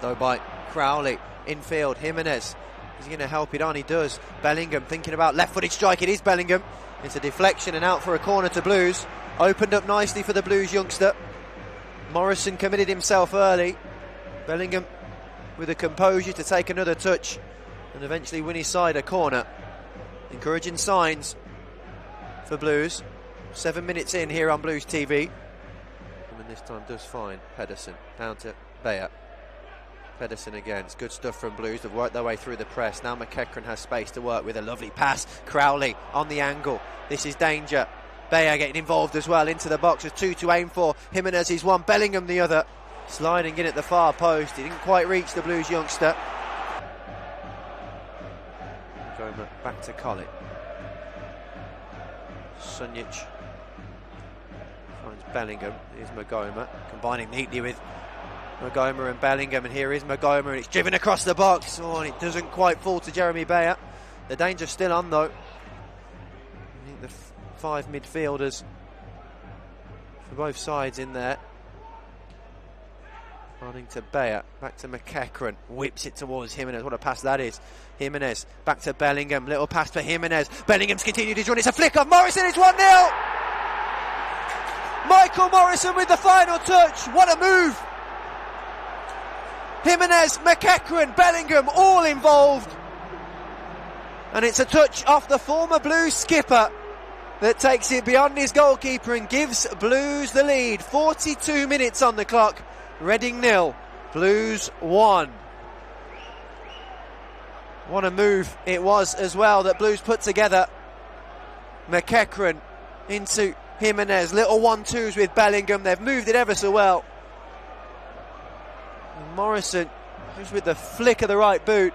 though by Crowley. Infield, Jimenez. Is he going to help it on? He does. Bellingham thinking about left-footed strike. It is Bellingham. It's a deflection and out for a corner to Blues. Opened up nicely for the Blues youngster. Morrison committed himself early. Bellingham with the composure to take another touch and eventually win his side a corner. Encouraging signs for Blues. 7 minutes in here on Blues TV. And this time does find Pedersen. Down to Beyer. Pedersen again. It's good stuff from Blues. They've worked their way through the press. Now McEachran has space to work with. A lovely pass. Crowley on the angle. This is danger. Beyer getting involved as well into the box. There's two to aim for. Jimenez is one, Bellingham the other. Sliding in at the far post. He didn't quite reach the Blues youngster. Going back to Collin. Sunjic finds Bellingham. Here's Magoma, combining neatly with Magoma and Bellingham, and here is Magoma, and it's driven across the box. Oh, and it doesn't quite fall to Jeremy Beyer. The danger's still on though. I think the five midfielders for both sides in there. Running to Beyer, back to McEachran, whips it towards Jimenez. What a pass that is. Jimenez, back to Bellingham, little pass for Jimenez. Bellingham's continued his run, it's a flick off Morrison, it's 1-0! Michael Morrison with the final touch, what a move! Jimenez, McEachran, Bellingham, all involved. And it's a touch off the former Blues skipper that takes it beyond his goalkeeper and gives Blues the lead. 42 minutes on the clock. Reading 0, Blues 1. What a move it was as well that Blues put together. McEachran into Jimenez, little 1-2s with Bellingham. They've moved it ever so well. And Morrison, just with the flick of the right boot,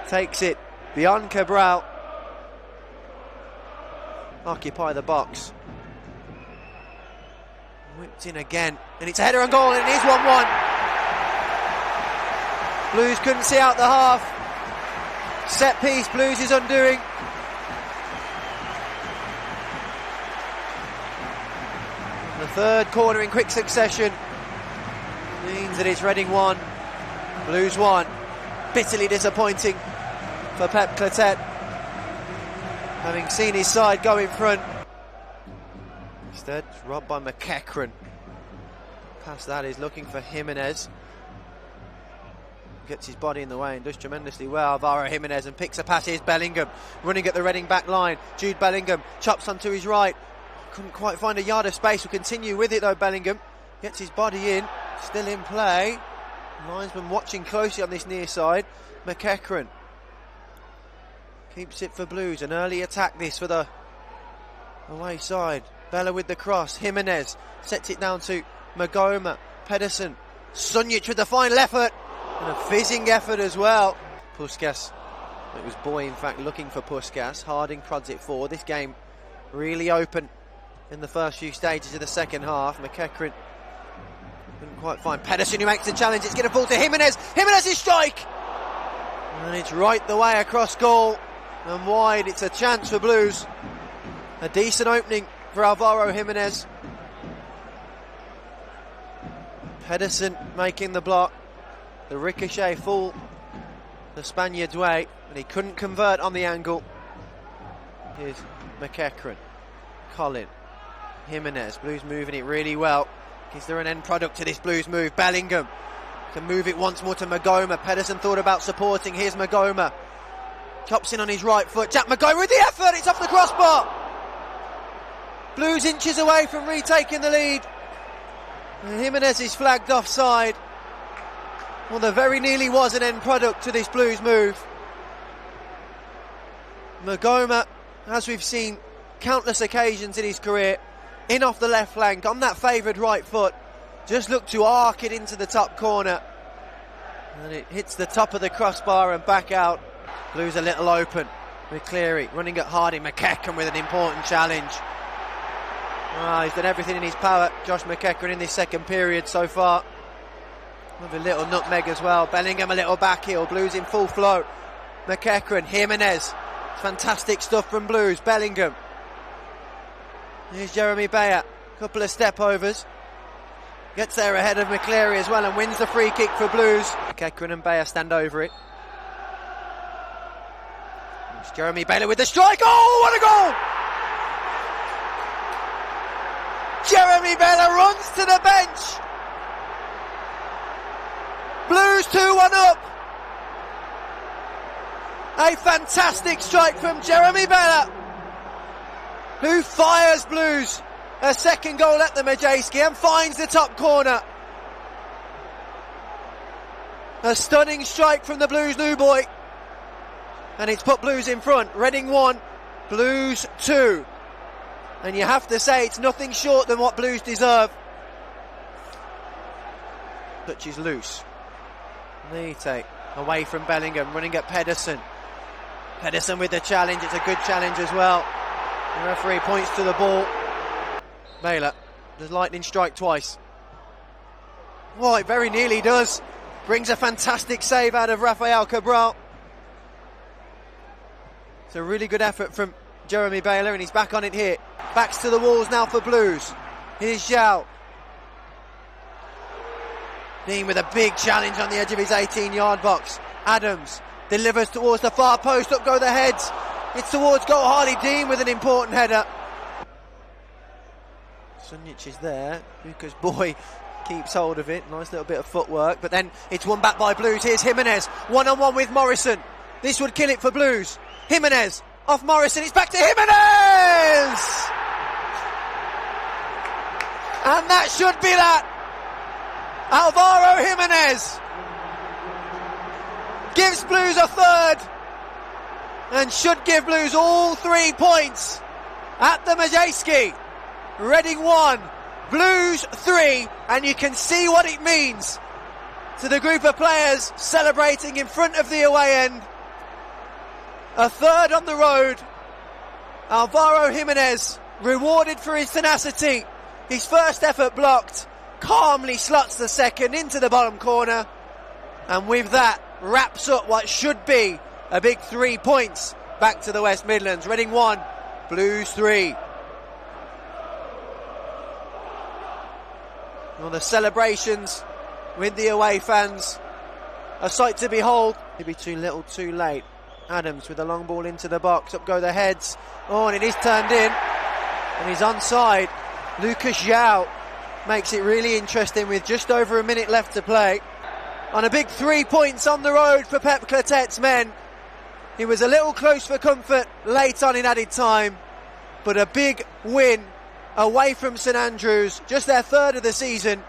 takes it beyond Cabral. Occupy the box. Whipped in again, and it's a header and goal, and it is 1-1. Blues couldn't see out the half. Set piece, Blues is undoing. The third corner in quick succession means that it's Reading 1, Blues 1. Bitterly disappointing for Pep Clotet, having seen his side go in front. Instead, it's robbed by McEachran. Past that is looking for Jimenez. Gets his body in the way and does tremendously well. Alvaro Jimenez, and picks a pass. Here's Bellingham running at the Reading back line. Jude Bellingham chops onto his right. Couldn't quite find a yard of space. Will continue with it though. Bellingham gets his body in. Still in play. Linesman watching closely on this near side. McEachran keeps it for Blues. An early attack this for the away side. Bella with the cross. Jimenez sets it down to Magoma. Pedersen. Sunjic with the final effort. And a fizzing effort as well. Puskas. It was Boy, in fact, looking for Puskas. Harding prods it forward. This game really open in the first few stages of the second half. McEachran couldn't quite find Pedersen, who makes the challenge. It's going to fall to Jimenez. Jimenez's strike! And it's right the way across goal and wide. It's a chance for Blues. A decent opening for Alvaro Jimenez. Pedersen making the block. The ricochet full the Spaniard's way, and he couldn't convert on the angle. Here's McEachran, Collin, Jimenez. Blues moving it really well. Is there an end product to this Blues move? Bellingham can move it once more to Magoma. Pedersen thought about supporting. Here's Magoma. Chops in on his right foot. Jack Magoma with the effort. It's off the crossbar. Blues inches away from retaking the lead. And Jimenez is flagged offside. Well, there very nearly was an end product to this Blues move. Magoma, as we've seen countless occasions in his career, in off the left flank on that favoured right foot, just looked to arc it into the top corner, and it hits the top of the crossbar and back out. Blues a little open with Cleary running at Harding. McEachran with an important challenge. He's done everything in his power, Josh McEachran, in this second period so far. With a little nutmeg as well. Bellingham a little back heel. Blues in full flow. McEachran, Jimenez. Fantastic stuff from Blues. Bellingham. Here's Jeremy Beyer. Couple of step overs. Gets there ahead of McCleary as well and wins the free kick for Blues. Kekrin and Bayer stand over it. It's Jeremy Baylor with the strike. Oh, what a goal! Jeremy Baylor runs to the bench. Blues 2-1 up. A fantastic strike from Jeremy Baylor, who fires Blues a second goal at the Madejski and finds the top corner. A stunning strike from the Blues new boy, and it's put Blues in front. Reading 1, Blues 2. And you have to say it's nothing short than what Blues deserve. Touch is loose. Nite away from Bellingham, running at Pedersen. Pedersen with the challenge. It's a good challenge as well. The referee points to the ball. Baylor does lightning strike twice. Oh, it very nearly does. Brings a fantastic save out of Rafael Cabral. It's a really good effort from Jeremy Baylor, and he's back on it here. Backs to the walls now for Blues. Here's Zhao. Dean with a big challenge on the edge of his 18-yard box. Adams delivers towards the far post. Up go the heads. It's towards goal. Harley Dean with an important header. Sunjic is there. Lucas Boy keeps hold of it. Nice little bit of footwork. But then it's won back by Blues. Here's Jimenez. One-on-one with Morrison. This would kill it for Blues. Jimenez off Morrison. It's back to Jimenez! And that should be that. Alvaro Jimenez gives Blues a third and should give Blues all 3 points at the Madejski. Reading 1, Blues 3, and you can see what it means to the group of players celebrating in front of the away end. A third on the road. Alvaro Jimenez rewarded for his tenacity. His first effort blocked. Calmly slots the second into the bottom corner. And with that, wraps up what should be a big 3 points back to the West Midlands. Reading 1, Blues 3. Well, the celebrations with the away fans, a sight to behold. Maybe too little, too late. Adams with a long ball into the box. Up go the heads. Oh, and it is turned in. And he's onside. Lucas Zhao makes it really interesting with just over a minute left to play. On a big 3 points on the road for Pep Clotet's men. He was a little close for comfort late on in added time, but a big win away from St Andrews, just their third of the season.